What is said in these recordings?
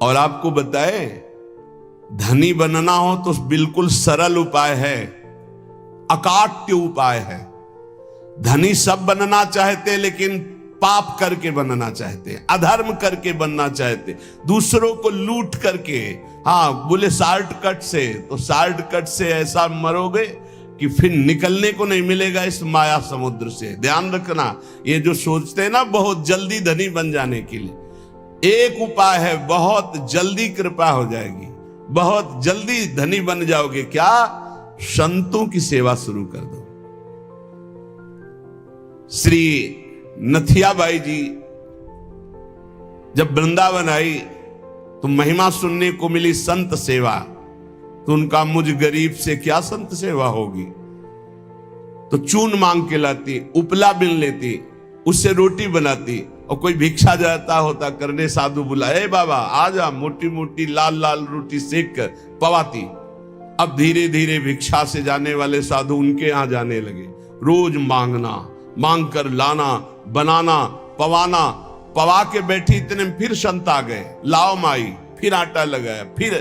और आपको बताए, धनी बनना हो तो बिल्कुल सरल उपाय है, अकाट्य उपाय है। धनी सब बनना चाहते लेकिन पाप करके बनना चाहते, अधर्म करके बनना चाहते, दूसरों को लूट करके। हाँ, बोले शॉर्टकट से, तो शॉर्टकट से ऐसा मरोगे कि फिर निकलने को नहीं मिलेगा इस माया समुद्र से। ध्यान रखना, ये जो सोचते हैं ना बहुत जल्दी धनी बन जाने के लिए, एक उपाय है, बहुत जल्दी कृपा हो जाएगी, बहुत जल्दी धनी बन जाओगे। क्या? संतों की सेवा शुरू कर दो। श्री नथियाबाई जी जब वृंदावन आई तो महिमा सुनने को मिली संत सेवा, तो उनका मुझ गरीब से क्या संत सेवा होगी। तो चून मांग के लाती, उपला बिन लेती, उससे रोटी बनाती, और कोई भिक्षा जाता होता करने, साधु बुलाए, बाबा आ जा, मोटी मोटी लाल लाल रोटी सेक कर पवाती। अब धीरे धीरे भिक्षा से जाने वाले साधु उनके यहां जाने लगे, रोज मांगना, मांग कर लाना, बनाना, पवाना। पवा के बैठी, इतने में फिर संत आ गए, लाओ माई, फिर आटा लगाया, फिर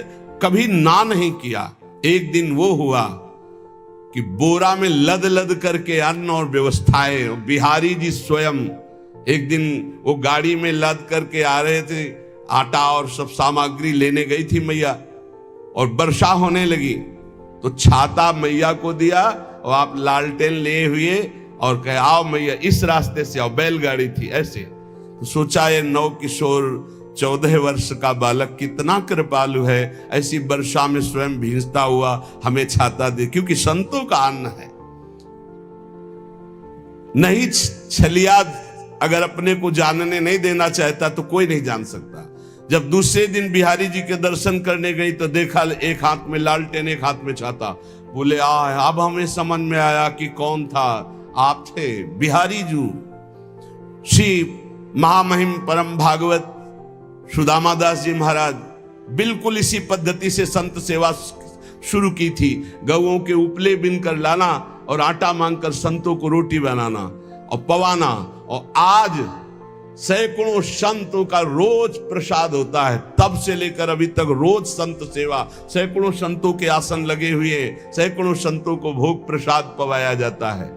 कभी ना नहीं किया। एक दिन वो हुआ कि बोरा में लद लद करके अन्न और व्यवस्थाएं, बिहारी जी स्वयं एक दिन वो गाड़ी में लद करके आ रहे थे, आटा और सब सामग्री लेने गई थी मैया, और वर्षा होने लगी तो छाता मैया को दिया, और आप लालटेन ले हुए और कहे आओ मैया इस रास्ते से आओ, बैलगाड़ी थी ऐसे। तो सोचा ये 9 किशोर 14 वर्ष का बालक कितना कृपालु है, ऐसी वर्षा में स्वयं भींजता हुआ हमें छाता दे, क्योंकि संतों का अन्न है। नहीं छलिया अगर अपने को जानने नहीं देना चाहता तो कोई नहीं जान सकता। जब दूसरे दिन बिहारी जी के दर्शन करने गई तो देखा एक हाथ में लालटेन, एक हाथ में छाता। बोले अब हमें समझ में आया कि कौन था, आप थे बिहारी जी। श्री महामहिम परम भागवत सुदामा दास जी महाराज बिल्कुल इसी पद्धति से संत सेवा शुरू की थी। गौओं के उपले बिन कर लाना और आटा मांगकर संतों को रोटी बनाना और पवाना, और आज सैकड़ों संतों का रोज प्रसाद होता है। तब से लेकर अभी तक रोज संत सेवा, सैकड़ों संतों के आसन लगे हुए, सैकड़ों संतों को भोग प्रसाद पवाया जाता है।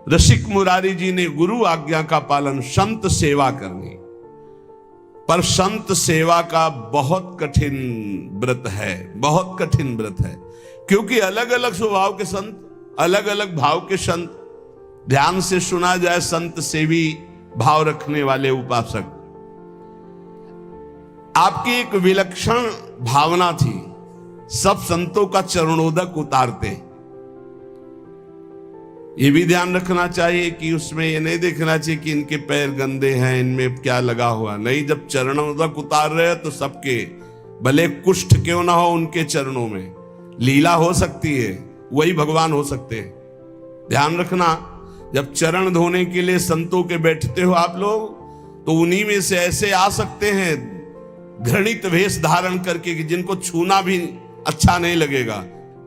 रसिक मुरारी जी ने गुरु आज्ञा का पालन, संत सेवा करनी, पर संत सेवा का बहुत कठिन व्रत है, बहुत कठिन व्रत है, क्योंकि अलग अलग स्वभाव के संत, अलग अलग भाव के संत। ध्यान से सुना जाए, संत सेवी भाव रखने वाले उपासक, आपकी एक विलक्षण भावना थी, सब संतों का चरणोदक उतारते। ये भी ध्यान रखना चाहिए कि उसमें ये नहीं देखना चाहिए कि इनके पैर गंदे हैं, इनमें क्या लगा हुआ, नहीं। जब चरणोदक उतार रहे हैं तो सबके, भले कुष्ठ क्यों ना हो उनके चरणों में, लीला हो सकती है, वही भगवान हो सकते हैं। ध्यान रखना, जब चरण धोने के लिए संतों के बैठते हो आप लोग, तो उन्हीं में से ऐसे आ सकते हैं घृणित वेश धारण करके कि जिनको छूना भी अच्छा नहीं लगेगा।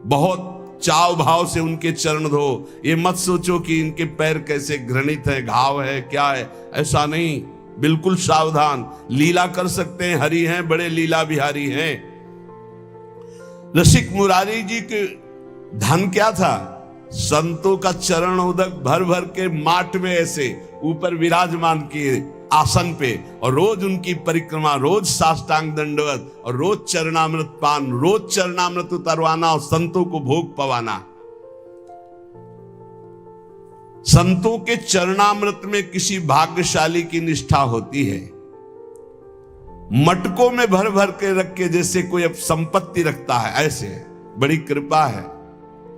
बहुत चाव भाव से उनके चरण धो, ये मत सोचो कि इनके पैर कैसे घृणित है, घाव है, क्या है, ऐसा नहीं। बिल्कुल सावधान, लीला कर सकते हैं, हरि हैं, बड़े लीला बिहारी हैं। रसिक मुरारी जी के धन क्या था? संतों का चरण उदक भर भर के माट में ऐसे ऊपर विराजमान किए आसन पे, और रोज उनकी परिक्रमा, रोज साष्टांग दंडवत, और रोज चरणामृत पान, रोज चरणामृत उतरवाना और संतों को भोग पवाना। संतों के चरणामृत में किसी भाग्यशाली की निष्ठा होती है। मटकों में भर भर के रख के जैसे कोई अब संपत्ति रखता है, ऐसे बड़ी कृपा है,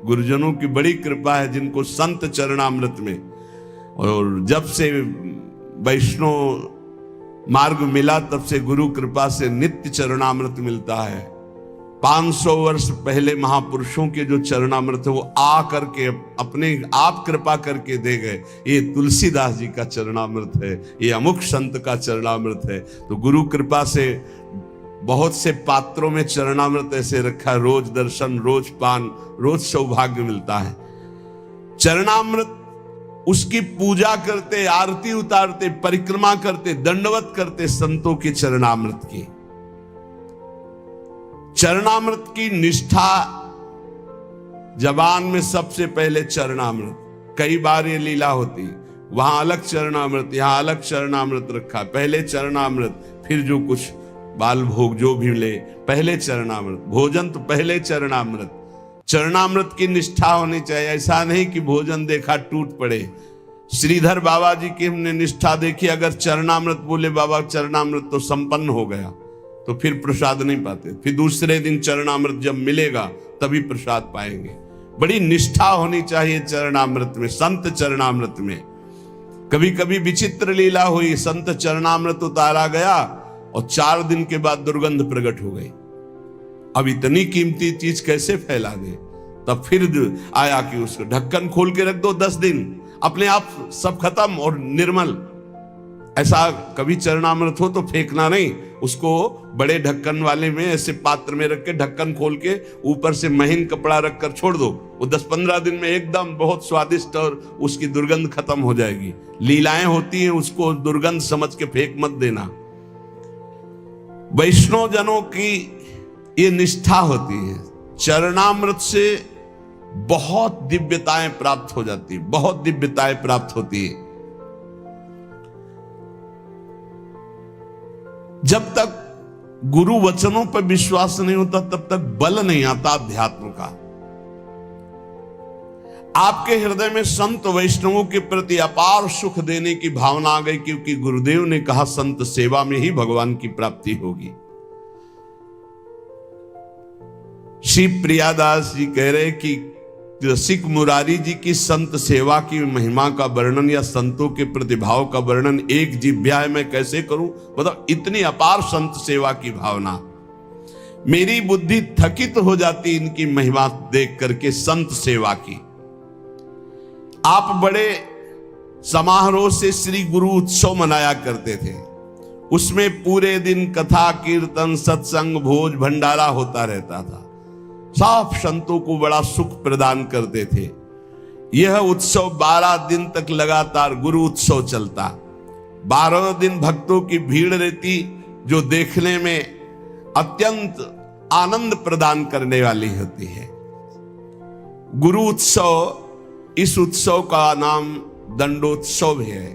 गुरुजनों की बड़ी कृपा है जिनको संत चरणामृत में। और जब से वैष्णव मार्ग मिला तब से गुरु कृपा से नित्य चरणामृत मिलता है। 500 वर्ष पहले महापुरुषों के जो चरणामृत है वो आ करके अपने आप कृपा करके दे गए। ये तुलसीदास जी का चरणामृत है, ये अमुक संत का चरणामृत है। तो गुरु कृपा से बहुत से पात्रों में चरणामृत ऐसे रखा, रोज दर्शन, रोज पान, रोज सौभाग्य मिलता है। चरणामृत उसकी पूजा करते, आरती उतारते, परिक्रमा करते, दंडवत करते संतों के चरणामृत की। चरणामृत की निष्ठा, जबान में सबसे पहले चरणामृत। कई बार ये लीला होती, वहां अलग चरणामृत, यहां अलग चरणामृत रखा। पहले चरणामृत, फिर जो कुछ बाल भोग जो भी ले, पहले चरणामृत। भोजन तो पहले चरणामृत। चरणामृत की निष्ठा होनी चाहिए। ऐसा नहीं कि भोजन देखा टूट पड़े। श्रीधर बाबा जी की हमने निष्ठा देखी, अगर चरणामृत बोले बाबा चरणामृत तो संपन्न हो गया, तो फिर प्रसाद नहीं पाते। फिर दूसरे दिन चरणामृत जब मिलेगा तभी प्रसाद पाएंगे। बड़ी निष्ठा होनी चाहिए चरणामृत में, संत चरणामृत में। कभी कभी विचित्र लीला हुई, संत चरणामृत उतारा गया और 4 दिन के बाद दुर्गंध प्रकट हो गई। अब इतनी कीमती चीज कैसे फैला दे? तब फिर आया कि उसको ढक्कन खोल के रख दो 10 दिन, अपने आप सब खत्म और निर्मल। ऐसा कभी चरणामृत हो तो फेंकना नहीं, उसको बड़े ढक्कन वाले में ऐसे पात्र में रख के ढक्कन खोल के ऊपर से महीन कपड़ा रखकर छोड़ दो। वो 10-15 दिन में एकदम बहुत स्वादिष्ट और उसकी दुर्गंध खत्म हो जाएगी। लीलाएं होती हैं, उसको दुर्गंध समझ के फेंक मत देना। वैष्णव जनों की ये निष्ठा होती है। चरणामृत से बहुत दिव्यताएं प्राप्त हो जाती है, बहुत दिव्यताएं प्राप्त होती है। जब तक गुरु वचनों पर विश्वास नहीं होता तब तक बल नहीं आता अध्यात्म का। आपके हृदय में संत वैष्णवों के प्रति अपार सुख देने की भावना आ गई, क्योंकि गुरुदेव ने कहा संत सेवा में ही भगवान की प्राप्ति होगी। श्री प्रियादास जी कह रहे कि रसिक मुरारी जी की संत सेवा की महिमा का वर्णन या संतों के प्रतिभाव का वर्णन एक जिह्वा में कैसे करूं? मतलब इतनी अपार संत सेवा की भावना, मेरी बुद्धि थकित हो जाती इनकी महिमा देख करके संत सेवा की। आप बड़े समारोह से श्री गुरु उत्सव मनाया करते थे। उसमें पूरे दिन कथा कीर्तन सत्संग भोज भंडारा होता रहता था। सब संतों को बड़ा सुख प्रदान करते थे। यह उत्सव 12 दिन तक लगातार गुरु उत्सव चलता। 12 दिन भक्तों की भीड़ रहती, जो देखने में अत्यंत आनंद प्रदान करने वाली होती है। गुरु उत्सव, इस उत्सव का नाम दंडोत्सव है।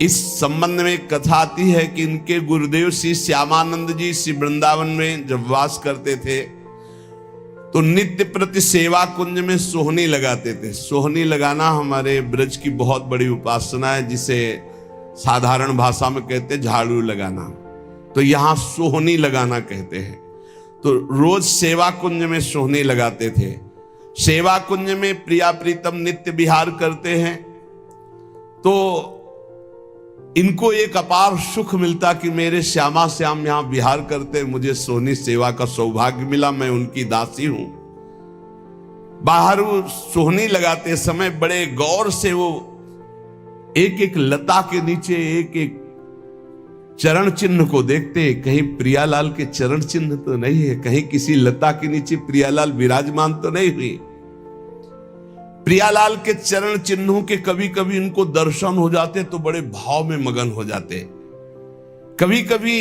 इस संबंध में कथा आती है कि इनके गुरुदेव श्री श्यामानंद जी श्री वृंदावन में जब वास करते थे तो नित्य प्रति सेवा कुंज में सोहनी लगाते थे। सोहनी लगाना हमारे ब्रज की बहुत बड़ी उपासना है, जिसे साधारण भाषा में कहते हैं झाड़ू लगाना, तो यहां सोहनी लगाना कहते हैं। तो रोज सेवा कुंज में सोहनी लगाते थे। सेवा कुंज में प्रिया प्रीतम नित्य विहार करते हैं, तो इनको एक अपार सुख मिलता कि मेरे श्यामा श्याम यहां विहार करते, मुझे सोहनी सेवा का सौभाग्य मिला, मैं उनकी दासी हूं। बाहर वो सोहनी लगाते समय बड़े गौर से वो एक एक लता के नीचे एक एक चरण चिन्ह को देखते। कहीं प्रियालाल के चरण चिन्ह तो नहीं है, कहीं किसी लता के नीचे प्रियालाल विराजमान तो नहीं हुई। प्रियालाल के चरण चिन्हों के कभी कभी इनको दर्शन हो जाते तो बड़े भाव में मगन हो जाते। कभी कभी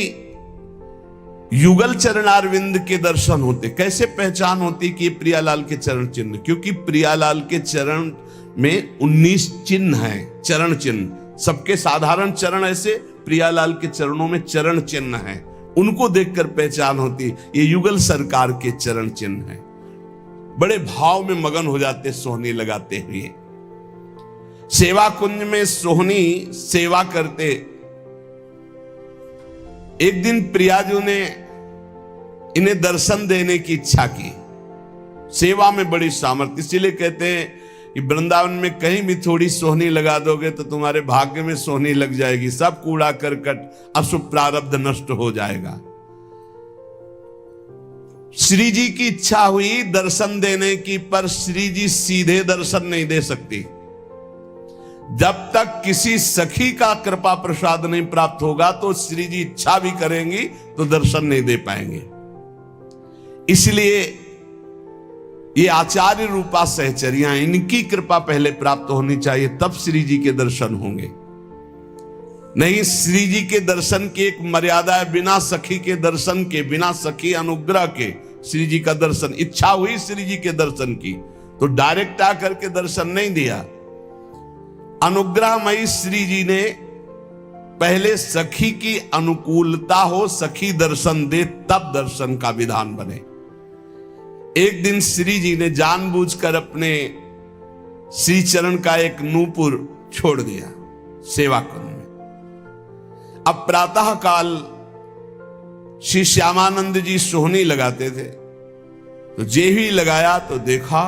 युगल चरणारविंद के दर्शन होते। कैसे पहचान होती कि प्रियालाल के चरण चिन्ह? क्योंकि प्रियालाल के चरण में 19 चिन्ह हैं, चरण चिन्ह। सबके साधारण चरण ऐसे, प्रियालाल के चरणों में चरण चिन्ह हैं। उनको देखकर पहचान होती ये युगल सरकार के चरण चिन्ह हैं। बड़े भाव में मगन हो जाते सोहनी लगाते हुए। सेवा कुंज में सोहनी सेवा करते। एक दिन प्रियाजू ने इन्हें दर्शन देने की इच्छा की। सेवा में बड़ी सामर्थ्य, इसीलिए कहते हैं कि वृंदावन में कहीं भी थोड़ी सोहनी लगा दोगे तो तुम्हारे भाग्य में सोहनी लग जाएगी, सब कूड़ा करकट अशुभ प्रारब्ध नष्ट हो जाएगा। श्री जी की इच्छा हुई दर्शन देने की, पर श्री जी सीधे दर्शन नहीं दे सकती। जब तक किसी सखी का कृपा प्रसाद नहीं प्राप्त होगा तो श्री जी इच्छा भी करेंगी तो दर्शन नहीं दे पाएंगे। इसलिए ये आचार्य रूपा सहचरियां, इनकी कृपा पहले प्राप्त होनी चाहिए, तब श्री जी के दर्शन होंगे। नहीं, श्री जी के दर्शन की एक मर्यादा है। बिना सखी के दर्शन के, बिना सखी अनुग्रह के श्री जी का दर्शन, इच्छा हुई श्री जी के दर्शन की तो डायरेक्ट आकर के दर्शन नहीं दिया। अनुग्रहमयी श्री जी ने पहले सखी की अनुकूलता हो, सखी दर्शन दे, तब दर्शन का विधान बने। एक दिन श्री जी ने जानबूझकर अपने श्री चरण का एक नूपुर छोड़ दिया सेवा कुंज में। अब प्रातः काल श्री श्यामानंद जी सोहनी लगाते थे, तो जे ही लगाया तो देखा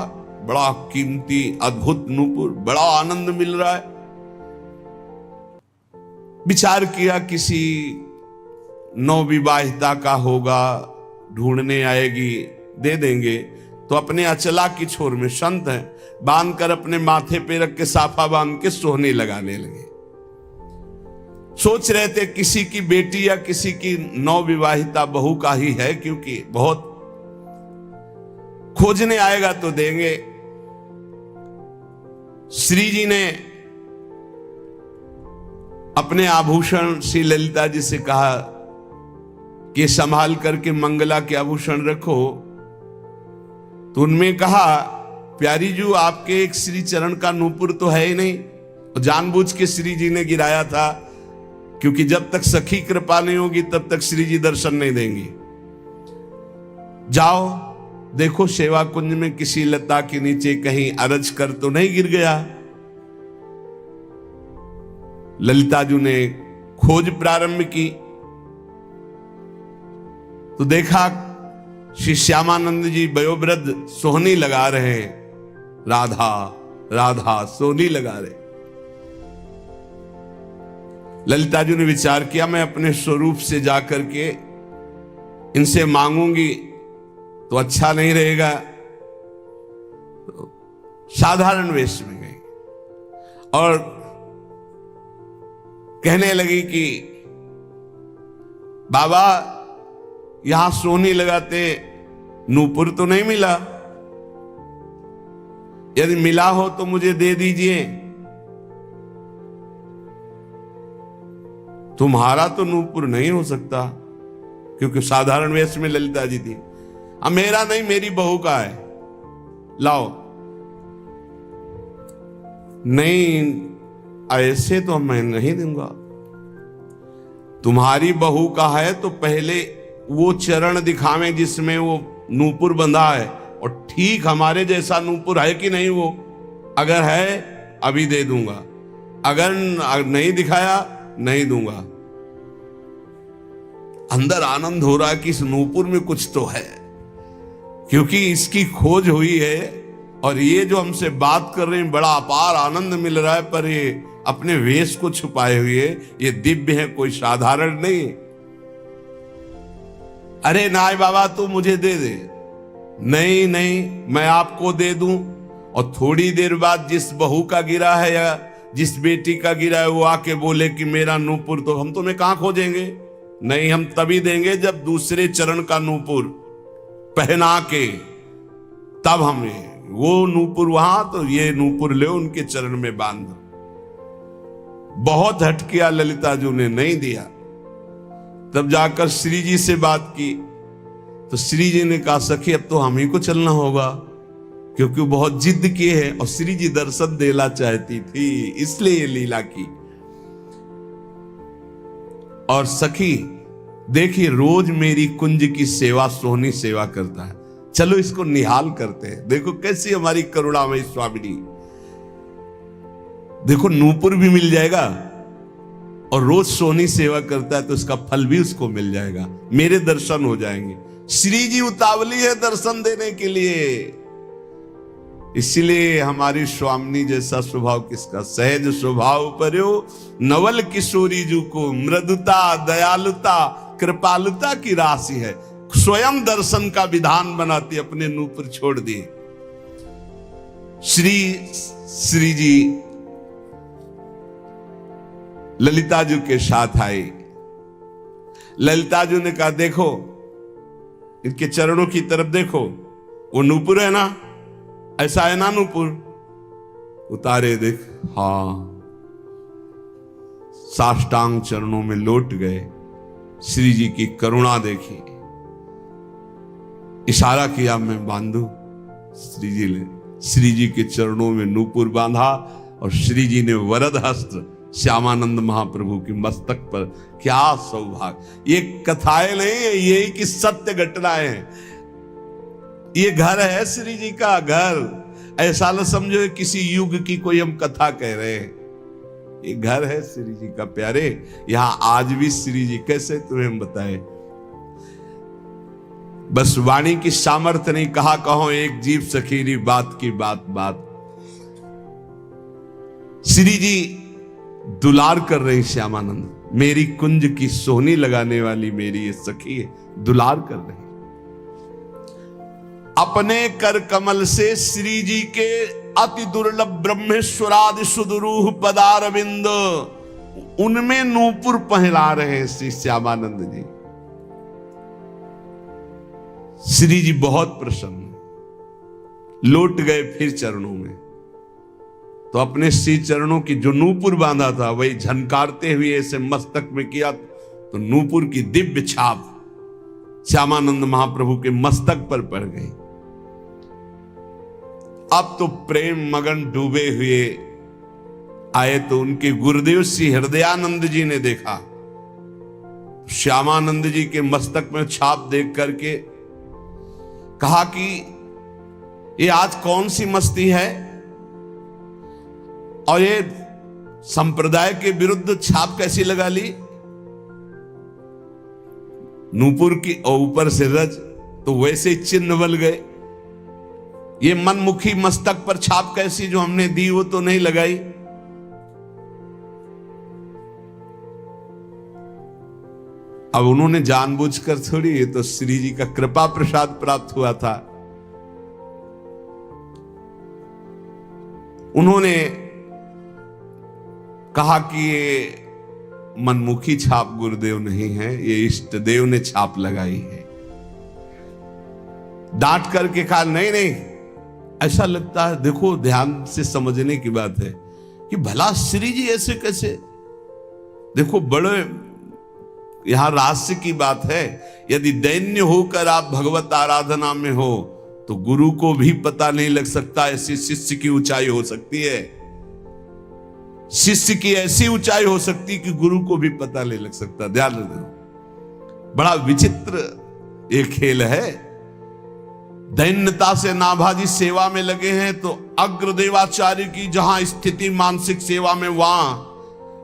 बड़ा कीमती अद्भुत नूपुर, बड़ा आनंद मिल रहा है। विचार किया किसी नवविवाहिता का होगा, ढूंढने आएगी, दे देंगे। तो अपने अचला की छोर में संत है, बांध कर अपने माथे पे रख के साफा बांध के सोहनी लगाने लगे। सोच रहे थे किसी की बेटी या किसी की नवविवाहिता बहू का ही है, क्योंकि बहुत खोजने आएगा तो देंगे। श्री जी ने अपने आभूषण श्री ललिता जी से कहा कि संभाल करके मंगला के आभूषण रखो। तो उनमें कहा, प्यारी जी आपके एक श्री चरण का नूपुर तो है ही नहीं। जानबूझ के श्री जी ने गिराया था, क्योंकि जब तक सखी कृपा नहीं होगी तब तक श्री जी दर्शन नहीं देंगी। जाओ देखो सेवा कुंज में किसी लता के नीचे कहीं अरज कर तो नहीं गिर गया। ललिता जी ने खोज प्रारंभ की तो देखा श्री श्यामानंद जी वयोवृद्ध सोहनी लगा रहे हैं, राधा राधा सोहनी लगा रहे। ललिता जी ने विचार किया, मैं अपने स्वरूप से जाकर के इनसे मांगूंगी तो अच्छा नहीं रहेगा। तो साधारण वेश में गई और कहने लगी कि बाबा यहां सोहनी लगाते नूपुर तो नहीं मिला, यदि मिला हो तो मुझे दे दीजिए। तुम्हारा तो नूपुर नहीं हो सकता, क्योंकि साधारण वेश में ललिता जी थी। अब मेरा नहीं, मेरी बहू का है, लाओ। नहीं, ऐसे तो मैं नहीं दूंगा। तुम्हारी बहू का है तो पहले वो चरण दिखावें जिसमें वो नूपुर बंधा है, और ठीक हमारे जैसा नूपुर है कि नहीं। वो अगर है अभी दे दूंगा, अगर नहीं दिखाया नहीं दूंगा। अंदर आनंद हो रहा है कि इस नूपुर में कुछ तो है, क्योंकि इसकी खोज हुई है और ये जो हमसे बात कर रहे हैं बड़ा अपार आनंद मिल रहा है, पर ये अपने वेश को छुपाए हुए ये दिव्य है, कोई साधारण नहीं। अरे नाय बाबा तू मुझे दे दे। नहीं नहीं, मैं आपको दे दूं। और थोड़ी देर बाद जिस बहू का गिरा है या जिस बेटी का गिरा है वो आके बोले कि मेरा नूपुर तो हम तुम्हें कहां खोजेंगे। नहीं, हम तभी देंगे जब दूसरे चरण का नूपुर पहना के, तब हमें वो नूपुर वहां, तो ये नूपुर ले उनके चरण में बांध दो। बहुत हट किया ललिता जी ने, नहीं दिया। तब जाकर श्री जी से बात की तो श्री जी ने कहा, सखी अब तो हम ही को चलना होगा, क्योंकि बहुत जिद किए है और श्री जी दर्शन देना चाहती थी, इसलिए ये लीला की। और सखी देखिए रोज मेरी कुंज की सेवा सोहनी सेवा करता है, चलो इसको निहाल करते हैं। देखो कैसी हमारी करुणामयी स्वामिनी, देखो नूपुर भी मिल जाएगा और रोज सोहनी सेवा करता है तो इसका फल भी उसको मिल जाएगा, मेरे दर्शन हो जाएंगे। श्री जी उतावली है दर्शन देने के लिए, इसलिए हमारी स्वामिनी जैसा स्वभाव किसका, सहज स्वभाव पर्यो नवल किशोरी जी को मृदुता दयालुता कृपालुता की राशि है। स्वयं दर्शन का विधान बनाती, अपने नूपुर छोड़ दिए। श्री जी ललिता जी के साथ आई। ललिता जी ने कहा, देखो इनके चरणों की तरफ देखो, वो नूपुर है ना, ऐसा है ना नूपुर, उतारे देख, हाँ साष्टांग चरणों में लौट गए। श्री जी की करुणा देखी, इशारा किया मैं बांधू। श्री जी ने श्री जी के चरणों में नूपुर बांधा और श्री जी ने वरद हस्त श्यामानंद महाप्रभु के मस्तक पर। क्या सौभाग्य! ये कथाएं नहीं है, ये कि सत्य घटनाएं हैं। ये घर है श्री जी का घर। ऐसा न समझो किसी युग की कोई हम कथा कह रहे हैं। ये घर है श्री जी का प्यारे। यहां आज भी श्री जी, कैसे तुम्हें बताए, बस वाणी की सामर्थ्य नहीं, कहा कहो एक जीव सखीरी बात की बात बात। श्री जी दुलार कर रही श्यामानंद, मेरी कुंज की सोहनी लगाने वाली मेरी ये सखी है, दुलार कर रही। अपने कर कमल से श्री जी के अति दुर्लभ ब्रह्मेश्वरादि सुदरूह पदारविंद, उनमें नूपुर पहला रहे श्री श्यामानंद जी। श्री जी बहुत प्रसन्न, लौट गए फिर चरणों में। तो अपने श्री चरणों की जो नूपुर बांधा था वही झनकारते हुए ऐसे मस्तक में किया, तो नूपुर की दिव्य छाप श्यामानंद महाप्रभु के मस्तक पर पड़ गई। अब तो प्रेम मगन डूबे हुए आए तो उनके गुरुदेव श्री हृदयानंद जी ने देखा। श्यामानंद जी के मस्तक में छाप देख करके कहा कि ये आज कौन सी मस्ती है, और ये संप्रदाय के विरुद्ध छाप कैसी लगा ली। नूपुर की और ऊपर से रज, तो वैसे चिन्ह बल गए। ये मनमुखी मस्तक पर छाप कैसी, जो हमने दी वो तो नहीं लगाई। अब उन्होंने जानबूझकर थोड़ी, ये तो श्री जी का कृपा प्रसाद प्राप्त हुआ था। उन्होंने कहा कि ये मनमुखी छाप गुरुदेव नहीं है, ये इष्ट देव ने छाप लगाई है। डांट करके कहा नहीं नहीं, ऐसा लगता है, देखो ध्यान से समझने की बात है कि भला श्री जी ऐसे कैसे। देखो बड़े यहां रहस्य की बात है। यदि दैन्य होकर आप भगवत आराधना में हो तो गुरु को भी पता नहीं लग सकता, ऐसी शिष्य की ऊंचाई हो सकती है। शिष्य की ऐसी ऊंचाई हो सकती कि गुरु को भी पता नहीं लग सकता। ध्यान रखो, बड़ा विचित्र ये खेल है। दैन्यता से नाभाजी सेवा में लगे हैं तो अग्रदेवाचार्य की जहां स्थिति मानसिक सेवा में, वहां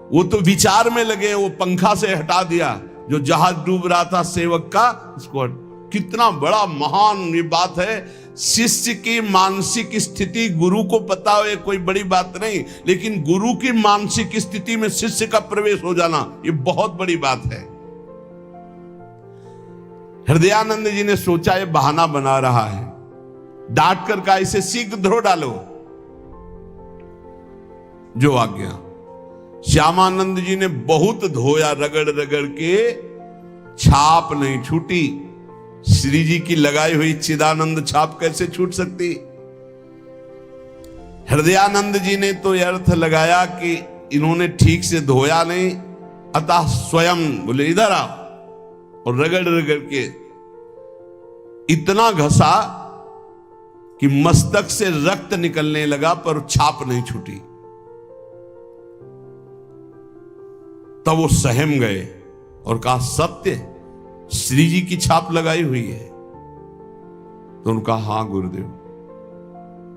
वो तो विचार में लगे, वो पंखा से हटा दिया जो जहाज डूब रहा था सेवक का, उसको। कितना बड़ा महान ये बात है। शिष्य की मानसिक स्थिति गुरु को पता हो, ये कोई बड़ी बात नहीं, लेकिन गुरु की मानसिक स्थिति में शिष्य का प्रवेश हो जाना ये बहुत बड़ी बात है। हृदयानंद जी ने सोचा ये बहाना बना रहा है, डांट कर का इसे शीघ्र धो डालो, जो आज्ञा। श्यामानंद जी ने बहुत धोया, रगड़ रगड़ के, छाप नहीं छूटी। श्री जी की लगाई हुई चिदानंद छाप कैसे छूट सकती। हृदयानंद जी ने तो यह अर्थ लगाया कि इन्होंने ठीक से धोया नहीं, अतः स्वयं बोले इधर आओ, और रगड़ रगड़ के इतना घसा कि मस्तक से रक्त निकलने लगा, पर छाप नहीं छूटी। तब वो सहम गए और कहा सत्य, श्री जी की छाप लगाई हुई है। तो उनका हां गुरुदेव,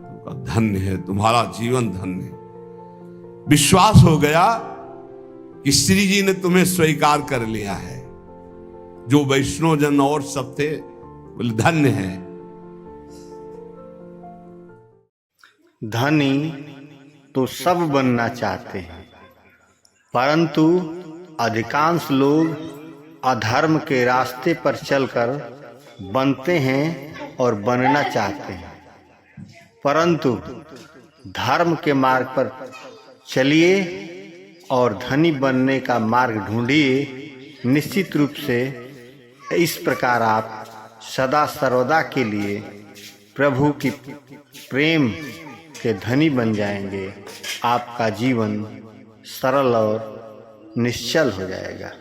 उनका धन्य है, तुम्हारा जीवन धन्य है। विश्वास हो गया कि श्री जी ने तुम्हें स्वीकार कर लिया है। जो वैष्णव जन और सब थे बोले धन्य है। धनी तो सब बनना चाहते हैं, परंतु अधिकांश लोग अधर्म के रास्ते पर चलकर बनते हैं और बनना चाहते हैं। परंतु धर्म के मार्ग पर चलिए और धनी बनने का मार्ग ढूंढिए। निश्चित रूप से इस प्रकार आप सदा सर्वदा के लिए प्रभु की प्रेम के धनी बन जाएंगे। आपका जीवन सरल और निश्चल हो जाएगा।